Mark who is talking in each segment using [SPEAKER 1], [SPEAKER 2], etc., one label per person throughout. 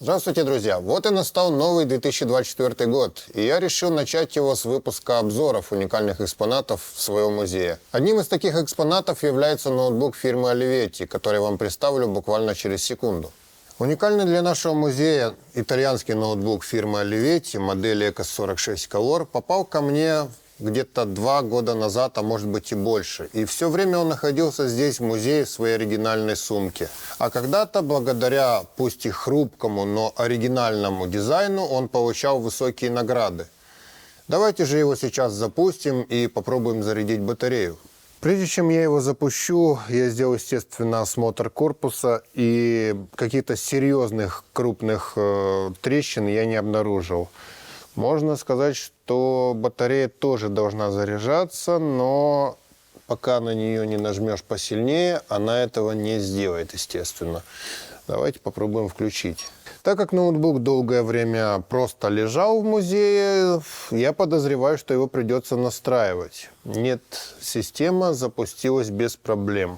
[SPEAKER 1] Здравствуйте, друзья! Вот и настал новый 2024 год, и я решил начать его с выпуска обзоров уникальных экспонатов в своем музее. Одним из таких экспонатов является ноутбук фирмы Olivetti, который я вам представлю буквально через секунду. Уникальный для нашего музея итальянский ноутбук фирмы Olivetti модели Ecos 46 Color попал ко мне где-то 2 года назад, а может быть и больше. И все время он находился здесь, в музее, в своей оригинальной сумке. А когда-то, благодаря, пусть и хрупкому, но оригинальному дизайну, он получал высокие награды. Давайте же его сейчас запустим и попробуем зарядить батарею. Прежде чем я его запущу, я сделал, естественно, осмотр корпуса, и каких-то серьезных крупных трещин я не обнаружил. Можно сказать, что батарея тоже должна заряжаться, но пока на нее не нажмешь посильнее, она этого не сделает, естественно. Давайте попробуем включить. Так как ноутбук долгое время просто лежал в музее, я подозреваю, что его придется настраивать. Нет, система запустилась без проблем.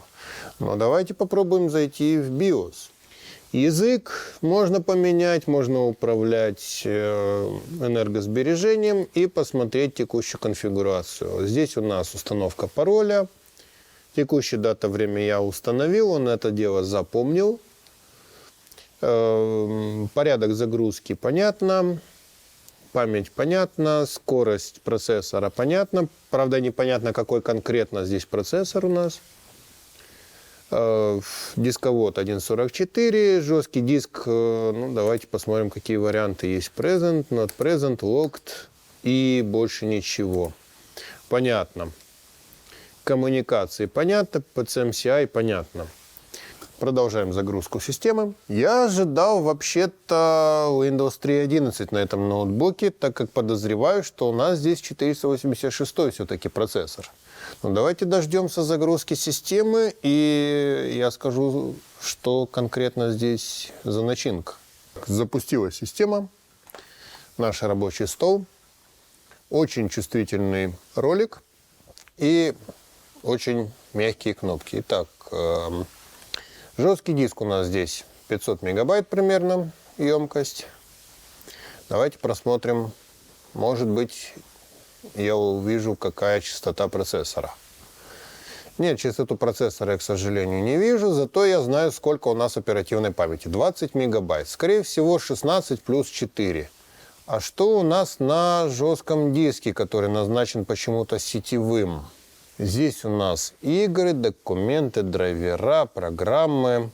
[SPEAKER 1] Но давайте попробуем зайти в BIOS. Язык можно поменять, можно управлять энергосбережением и посмотреть текущую конфигурацию. Здесь у нас установка пароля. Текущая дата, время я установил, он это дело запомнил. Порядок загрузки понятно, память понятна, скорость процессора понятна. Правда, непонятно, какой конкретно здесь процессор у нас. Дисковод 1.44, жесткий диск, ну давайте посмотрим, какие варианты есть. Present, not present, locked и больше ничего. Понятно. Коммуникации понятно, PCMCI понятно. Продолжаем загрузку системы. Я ожидал вообще-то Windows 3.11 на этом ноутбуке, так как подозреваю, что у нас здесь 486 все-таки процессор. Но давайте дождемся загрузки системы, и я скажу, что конкретно здесь за начинка. Запустилась система, наш рабочий стол, очень чувствительный ролик и очень мягкие кнопки. Итак, жесткий диск у нас здесь 500 мегабайт примерно емкость. Давайте просмотрим, может быть, я увижу, какая частота процессора. Нет, частоту процессора я, к сожалению, не вижу, зато я знаю, сколько у нас оперативной памяти. 20 мегабайт. Скорее всего, 16 плюс 4. А что у нас на жестком диске, который назначен почему-то сетевым? Здесь у нас игры, документы, драйвера, программы.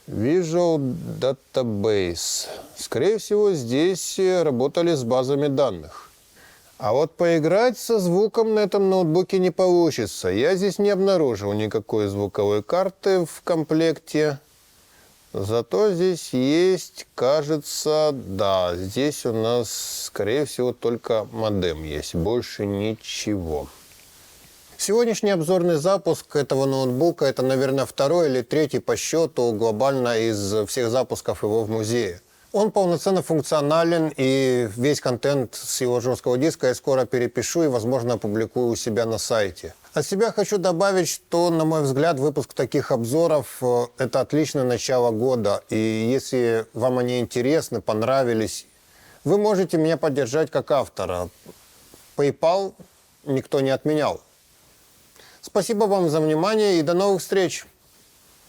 [SPEAKER 1] Visual Database. Скорее всего, здесь работали с базами данных. А вот поиграть со звуком на этом ноутбуке не получится. Я здесь не обнаружил никакой звуковой карты в комплекте. Зато здесь есть, кажется, да, здесь у нас, скорее всего, только модем есть. Больше ничего. Сегодняшний обзорный запуск этого ноутбука – это, наверное, 2-й или 3-й по счету глобально из всех запусков его в музее. Он полноценно функционален, и весь контент с его жесткого диска я скоро перепишу и, возможно, опубликую у себя на сайте. От себя хочу добавить, что, на мой взгляд, выпуск таких обзоров – это отличное начало года. И если вам они интересны, понравились, вы можете меня поддержать как автора. PayPal никто не отменял. Спасибо вам за внимание и до новых встреч!